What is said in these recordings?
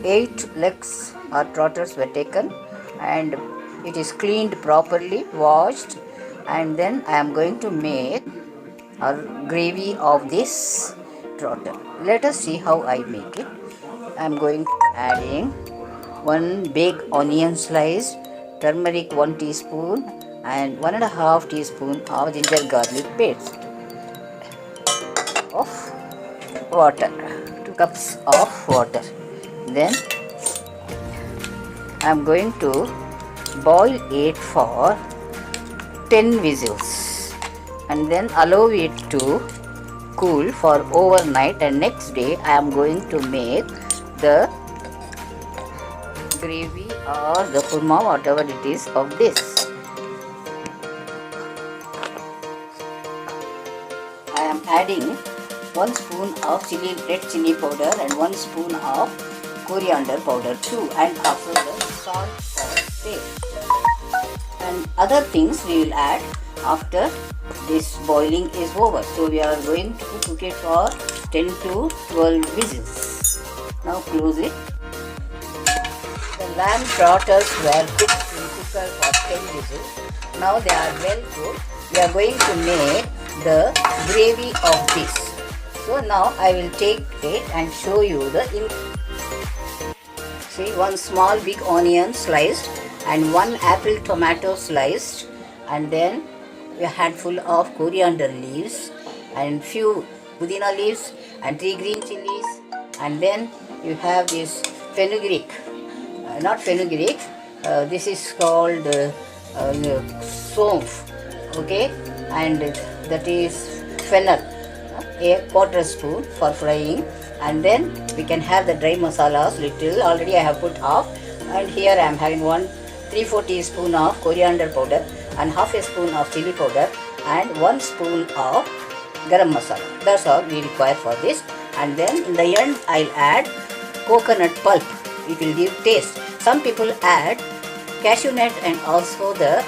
8 legs or trotters were taken, and it is cleaned properly, washed, and then I am going to make a gravy of this trotter. Let us see how I make it. I am going to adding 1 big onion slice, turmeric 1 teaspoon, and 1.5 teaspoon of ginger garlic paste of water, 2 cups of water. Then I am going to boil it for 10 whistles and then allow it to cool for overnight, and next day I am going to make the gravy or the kurma, whatever it is, of this. I am adding 1 spoon of red chili powder and 1 spoon of coriander powder too, and also the salt for taste. And other things we will add after this boiling is over. So we are going to cook it for 10 to 12 whistles. Now close it. The lamb trotters were cooked in cooker for 10 whistles. Now they are well cooked. We are going to make the gravy of this. So now I will take it and show you the See, 1 small big onion sliced and 1 apple tomato sliced, and then a handful of coriander leaves and few pudina leaves and 3 green chilies, and then you have this fenugreek, not fenugreek, this is called somph, okay, and that is fennel, a quarter spoon for frying, and then we can have the dry masalas little. Already I have put off, and here I am having 3/4 teaspoon of coriander powder and half a spoon of chili powder and 1 spoon of garam masala. That's all we require for this. And then in the end I'll add coconut pulp. It will give taste. Some people add cashew nut and also the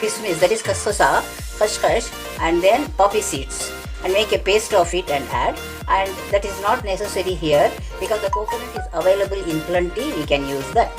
kismis, that is khashkhash, and then poppy seeds, and make a paste of it and add. And that is not necessary here because the coconut is available in plenty. We can use that.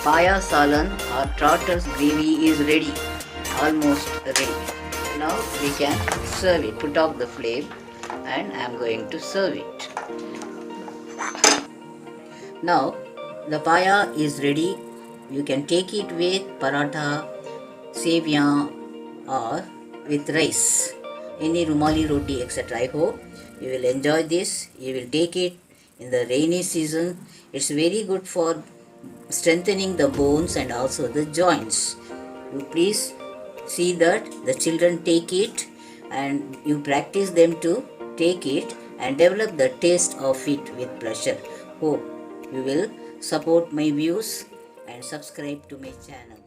paya salan or trotters gravy is ready, almost ready. Now we can serve it. Put off the flame and I am going to serve it. Now the paya is ready. You can take it with paratha, sevia or with rice, any rumali roti, etc. I hope you will enjoy this. You will take it in the rainy season. It's very good for strengthening the bones and also the joints. You please see that the children take it and you practice them to take it and develop the taste of it with pleasure. Hope you will support my views and subscribe to my channel.